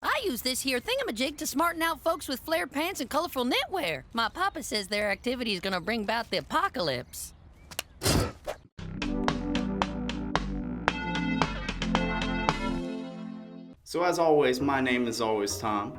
I use this here thingamajig to smarten out folks with flared pants and colorful knitwear. My papa says their activity is gonna bring about the apocalypse. So as always, my name is always Tom,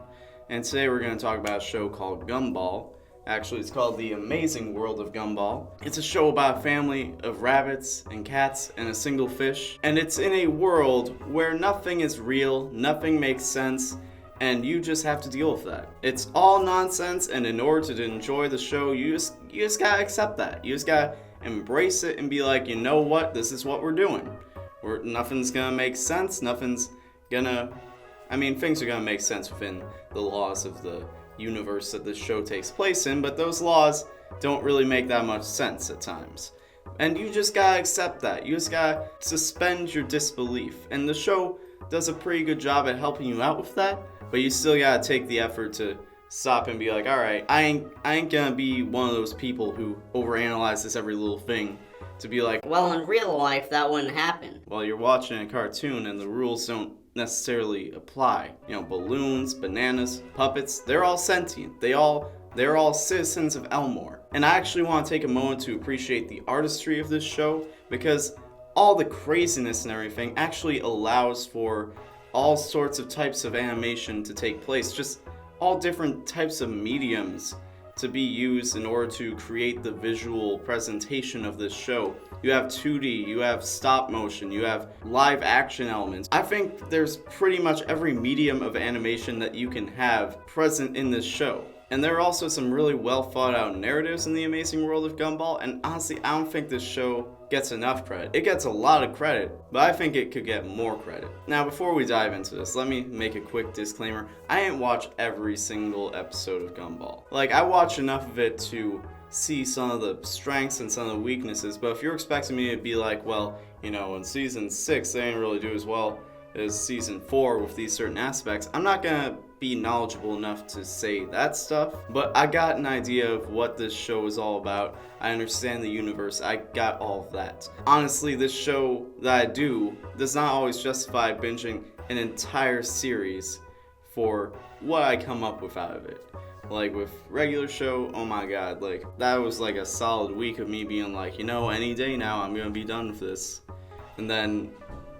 and today we're going to talk about a show called Gumball. Actually, it's called The Amazing World of Gumball. It's a show about a family of rabbits and cats and a single fish, and it's in a world where nothing is real, nothing makes sense, and you just have to deal with that. It's all nonsense, and in order to enjoy the show, you just gotta accept that. You just gotta embrace it and be like, you know what, this is what we're doing. Nothing's gonna make sense, things are gonna make sense within the laws of the universe that this show takes place in, but those laws don't really make that much sense at times. And you just gotta accept that. You just gotta suspend your disbelief. And the show does a pretty good job at helping you out with that, but you still gotta take the effort to stop and be like, alright, I ain't gonna be one of those people who overanalyze this every little thing to be like, well, in real life, that wouldn't happen. Well, you're watching a cartoon and the rules don't necessarily apply. You know, balloons, bananas, puppets, they're all sentient. They're all citizens of Elmore. And I actually want to take a moment to appreciate the artistry of this show, because all the craziness and everything actually allows for all sorts of types of animation to take place. Just all different types of mediums to be used in order to create the visual presentation of this show. You have 2D, you have stop motion, you have live action elements. I think there's pretty much every medium of animation that you can have present in this show. And there are also some really well thought out narratives in The Amazing World of Gumball, and honestly, I don't think this show gets enough credit. It gets a lot of credit, but I think it could get more credit. Now, before we dive into this, let me make a quick disclaimer. I didn't watch every single episode of Gumball. I watched enough of it to see some of the strengths and some of the weaknesses, but if you're expecting me to be like, well, you know, in season 6 they didn't really do as well as season 4 with these certain aspects, I'm not gonna be knowledgeable enough to say that stuff, but I got an idea of what this show is all about. I understand the universe, I got all of that. Honestly, this show that I do does not always justify binging an entire series for what I come up with out of it. With regular show, oh my god, that was a solid week of me being like, you know, any day now I'm gonna be done with this. And then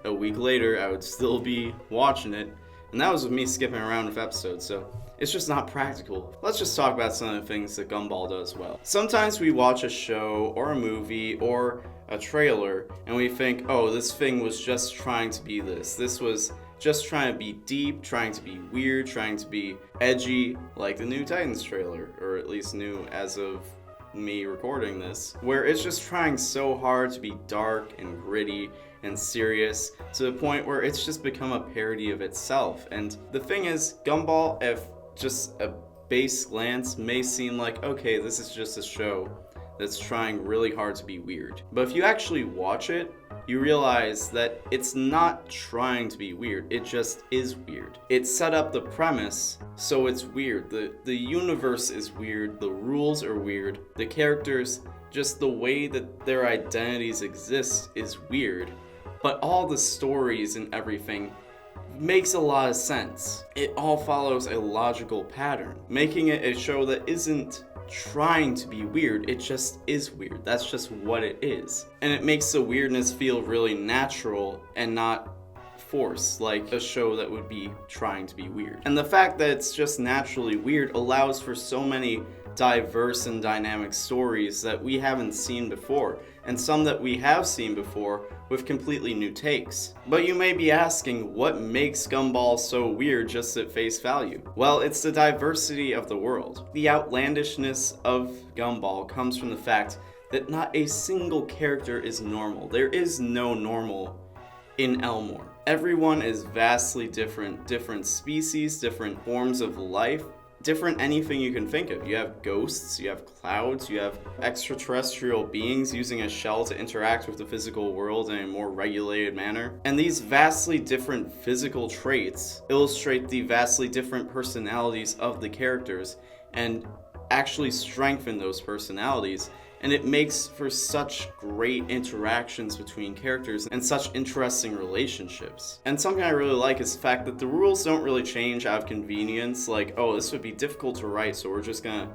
a week later, I would still be watching it, and that was with me skipping around with episodes, so it's just not practical. Let's just talk about some of the things that Gumball does well. Sometimes we watch a show, or a movie, or a trailer, and we think, oh, this thing was just trying to be this. This was just trying to be deep, trying to be weird, trying to be edgy, like the new Titans trailer, or at least new as of me recording this, where it's just trying so hard to be dark and gritty and serious to the point where it's just become a parody of itself. And the thing is, Gumball, if just a base glance, may seem like, okay, this is just a show that's trying really hard to be weird. But if you actually watch it, you realize that it's not trying to be weird, it just is weird. It set up the premise, so it's weird. The universe is weird, the rules are weird, the characters, just the way that their identities exist is weird. But all the stories and everything makes a lot of sense. It all follows a logical pattern, making it a show that isn't trying to be weird, it just is weird. That's just what it is. And it makes the weirdness feel really natural and not forced, like a show that would be trying to be weird. And the fact that it's just naturally weird allows for so many diverse and dynamic stories that we haven't seen before, and some that we have seen before with completely new takes. But you may be asking, what makes Gumball so weird just at face value? Well, it's the diversity of the world. The outlandishness of Gumball comes from the fact that not a single character is normal. There is no normal in Elmore. Everyone is vastly different species, different forms of life, different anything you can think of. You have ghosts, you have clouds, you have extraterrestrial beings using a shell to interact with the physical world in a more regulated manner. And these vastly different physical traits illustrate the vastly different personalities of the characters and actually strengthen those personalities And it makes for such great interactions between characters and such interesting relationships. And something I really like is the fact that the rules don't really change out of convenience. Like, oh, this would be difficult to write, so we're just gonna,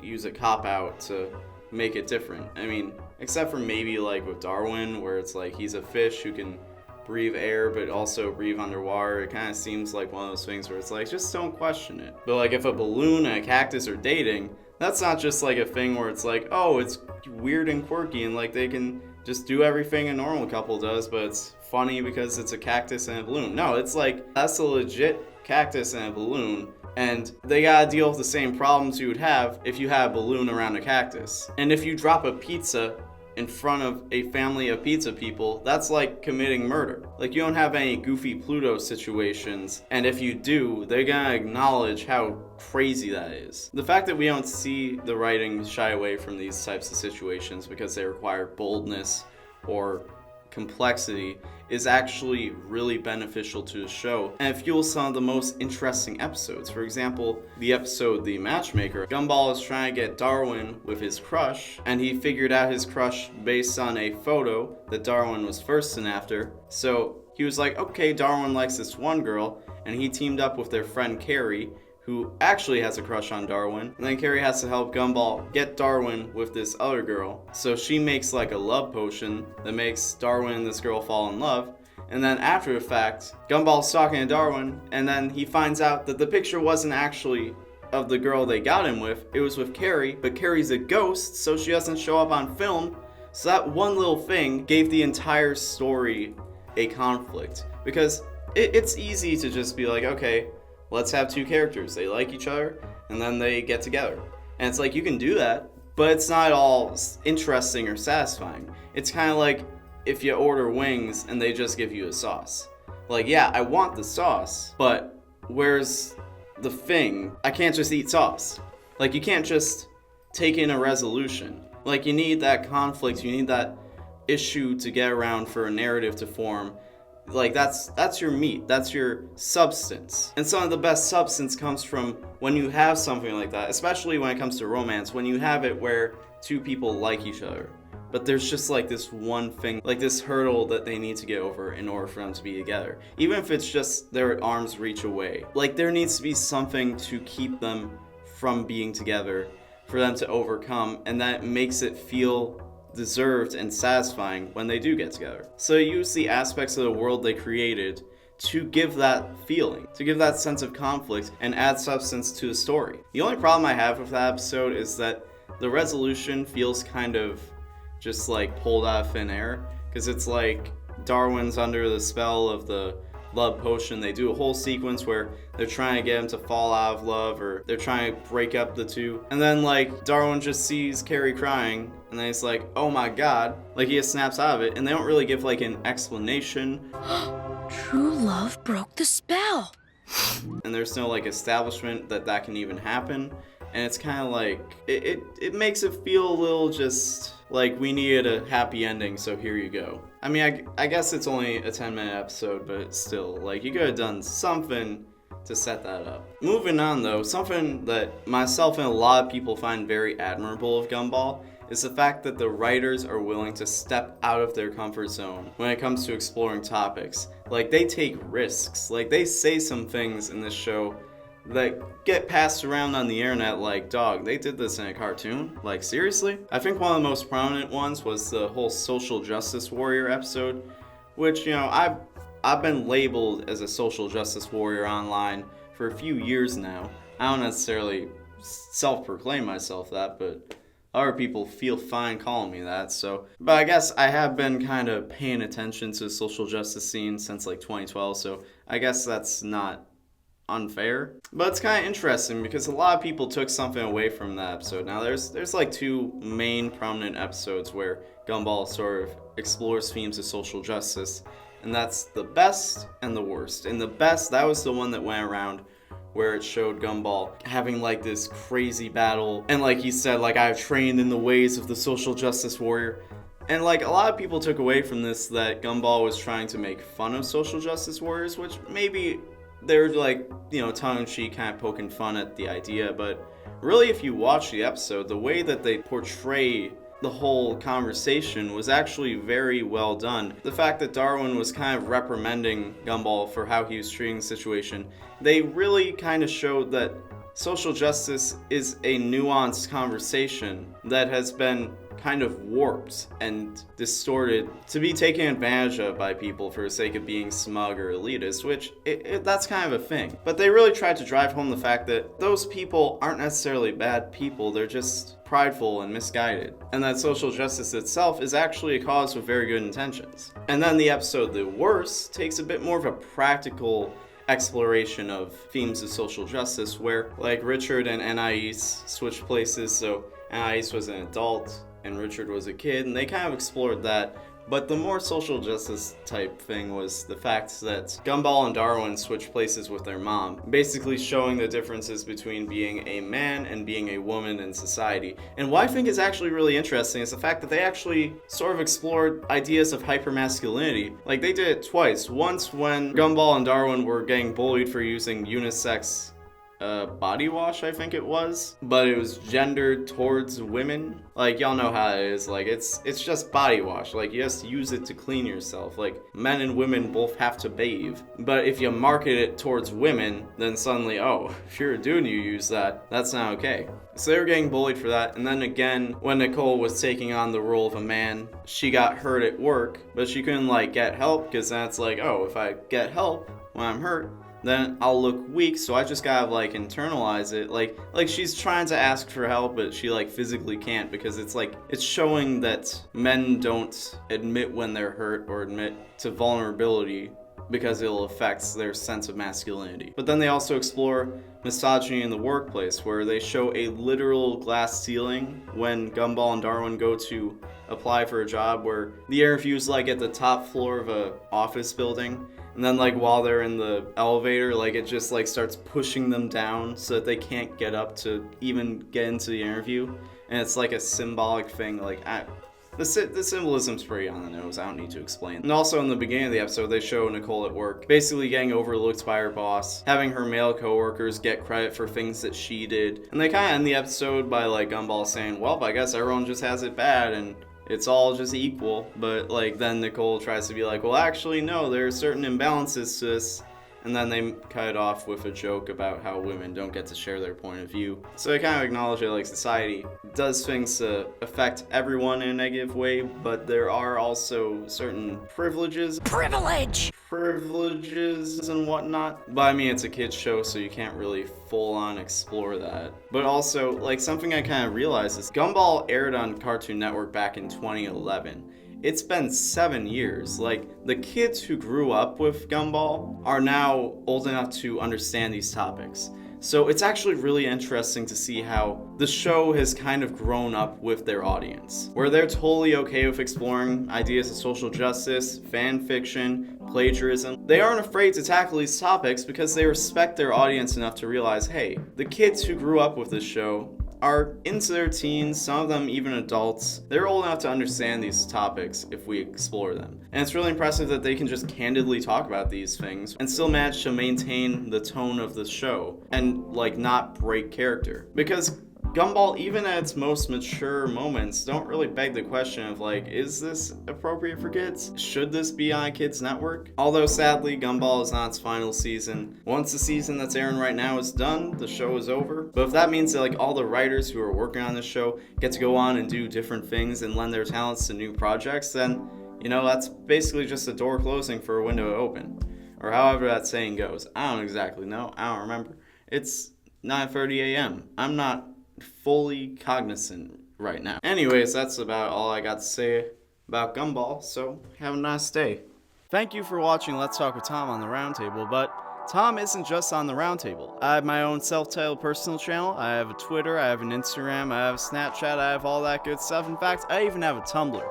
use a cop-out to make it different. I mean, except for maybe like with Darwin, where it's like he's a fish who can breathe air but also breathe underwater. It kind of seems like one of those things where it's like, just don't question it. But like if a balloon and a cactus are dating, that's not just like a thing where it's like, oh, it's weird and quirky and like they can just do everything a normal couple does, but it's funny because it's a cactus and a balloon. No, it's like, that's a legit cactus and a balloon, and they gotta deal with the same problems you would have if you had a balloon around a cactus. And if you drop a pizza in front of a family of pizza people, that's like committing murder. Like, you don't have any goofy Pluto situations, and if you do, they're gonna acknowledge how crazy that is. The fact that we don't see the writing shy away from these types of situations because they require boldness or complexity is actually really beneficial to the show, and it fuels some of the most interesting episodes. For example, the episode The Matchmaker, Gumball is trying to get Darwin with his crush, and he figured out his crush based on a photo that Darwin was thirsting after. So he was like, okay, Darwin likes this one girl, and he teamed up with their friend Carrie, who actually has a crush on Darwin, and then Carrie has to help Gumball get Darwin with this other girl. So she makes like a love potion that makes Darwin and this girl fall in love, and then after the fact, Gumball's talking to Darwin, and then he finds out that the picture wasn't actually of the girl they got him with, it was with Carrie, but Carrie's a ghost, so she doesn't show up on film. So that one little thing gave the entire story a conflict, because it's easy to just be like, okay, let's have two characters, they like each other, and then they get together. And it's like, you can do that, but it's not all interesting or satisfying. It's kind of like if you order wings and they just give you a sauce. Like, yeah, I want the sauce, but where's the thing? I can't just eat sauce. Like, you can't just take in a resolution. Like, you need that conflict, you need that issue to get around for a narrative to form. Like, that's your meat, that's your substance. And some of the best substance comes from when you have something like that, especially when it comes to romance, when you have it where two people like each other, but there's just like this one thing, like this hurdle that they need to get over in order for them to be together. Even if it's just they're at arm's reach away. Like, there needs to be something to keep them from being together, for them to overcome, and that makes it feel deserved and satisfying when they do get together. So use the aspects of the world they created to give that feeling, to give that sense of conflict and add substance to the story. The only problem I have with that episode is that the resolution feels kind of just like pulled out of thin air, because it's like Darwin's under the spell of the love potion. They do a whole sequence where they're trying to get him to fall out of love, or they're trying to break up the two, and then like Darwin just sees Carrie crying, and then he's like, oh my god, like he just snaps out of it, and they don't really give like an explanation. True love broke the spell. And there's no like establishment that can even happen, and it's kind of like it makes it feel a little just like we needed a happy ending, so here you go. I mean, I guess it's only a 10-minute episode, but still, like, you could have done something to set that up. Moving on though, something that myself and a lot of people find very admirable of Gumball is the fact that the writers are willing to step out of their comfort zone when it comes to exploring topics. Like, they take risks. Like, they say some things in this show that get passed around on the internet like, dog, they did this in a cartoon? Like, seriously? I think one of the most prominent ones was the whole social justice warrior episode, which, you know, I've been labeled as a social justice warrior online for a few years now. I don't necessarily self-proclaim myself that, but other people feel fine calling me that, so. But I guess I have been kind of paying attention to the social justice scene since like 2012, so I guess that's not unfair. But it's kind of interesting because a lot of people took something away from that episode. Now there's like two main prominent episodes where Gumball sort of explores themes of social justice, and that's the best and the worst. And the best, that was the one that went around where it showed Gumball having like this crazy battle, and like he said, like, I've trained in the ways of the social justice warrior. And like a lot of people took away from this that Gumball was trying to make fun of social justice warriors, which maybe they were like, you know, tongue-in-cheek, kind of poking fun at the idea, but really, if you watch the episode, the way that they portray the whole conversation was actually very well done. The fact that Darwin was kind of reprimanding Gumball for how he was treating the situation, they really kind of showed that social justice is a nuanced conversation that has been kind of warped and distorted to be taken advantage of by people for the sake of being smug or elitist, which that's kind of a thing. But they really tried to drive home the fact that those people aren't necessarily bad people, they're just prideful and misguided, and that social justice itself is actually a cause with very good intentions. And then the episode The Worst takes a bit more of a practical exploration of themes of social justice, where like Richard and Anais switched places, so Anais was an adult and Richard was a kid, and they kind of explored that. But the more social justice type thing was the fact that Gumball and Darwin switched places with their mom, basically showing the differences between being a man and being a woman in society. And what I think is actually really interesting is the fact that they actually sort of explored ideas of hypermasculinity. Like, they did it twice. Once when Gumball and Darwin were getting bullied for using unisex body wash, I think it was, but it was gendered towards women. Like, y'all know how it is. Like, it's just body wash. Like, you just use it to clean yourself. Like, men and women both have to bathe. But if you market it towards women, then suddenly, oh, if you're a dude and you use that, that's not okay. So they were getting bullied for that. And then again, when Nicole was taking on the role of a man, she got hurt at work, but she couldn't like get help, because that's like, oh, if I get help when I'm hurt, then I'll look weak, so I just gotta like internalize it. Like she's trying to ask for help, but she like physically can't, because it's like, it's showing that men don't admit when they're hurt or admit to vulnerability because it'll affect their sense of masculinity. But then they also explore misogyny in the workplace, where they show a literal glass ceiling when Gumball and Darwin go to apply for a job, where the interview's like at the top floor of a office building. And then like while they're in the elevator, like it just like starts pushing them down so that they can't get up to even get into the interview. And it's like a symbolic thing. Like the symbolism's pretty on the nose. I don't need to explain. And also in the beginning of the episode, they show Nicole at work basically getting overlooked by her boss, having her male coworkers get credit for things that she did. And they kind of end the episode by like Gumball saying, well, I guess everyone just has it bad and it's all just equal. But like then Nicole tries to be like, well, actually no, there are certain imbalances to this, and then they cut it off with a joke about how women don't get to share their point of view. So they kind of acknowledge that like society does things to affect everyone in a negative way, but there are also certain privileges and whatnot. But I mean, it's a kid's show, so you can't really full on explore that. But also, like, something I kind of realized is Gumball aired on Cartoon Network back in 2011. It's been 7 years. Like, the kids who grew up with Gumball are now old enough to understand these topics. So it's actually really interesting to see how the show has kind of grown up with their audience, where they're totally okay with exploring ideas of social justice, fan fiction, plagiarism. They aren't afraid to tackle these topics because they respect their audience enough to realize, hey, the kids who grew up with this show are into their teens, some of them even adults. They're old enough to understand these topics if we explore them. And it's really impressive that they can just candidly talk about these things and still manage to maintain the tone of the show and like not break character. Because Gumball, even at its most mature moments, don't really beg the question of like, is this appropriate for kids? Should this be on a kids network? Although sadly, Gumball is on its final season. Once the season that's airing right now is done, the show is over. But if that means that like all the writers who are working on this show get to go on and do different things and lend their talents to new projects, then, you know, that's basically just a door closing for a window to open. Or however that saying goes. I don't exactly know. I don't remember. It's 9:30 a.m. I'm not fully cognizant right now. Anyways, that's about all I got to say about Gumball, so have a nice day. Thank you for watching Let's Talk with Tom on the Roundtable, but Tom isn't just on the Roundtable. I have my own self-titled personal channel. I have a Twitter, I have an Instagram, I have a Snapchat, I have all that good stuff. In fact, I even have a Tumblr.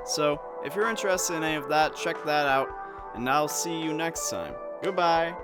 So if you're interested in any of that, check that out, and I'll see you next time. Goodbye!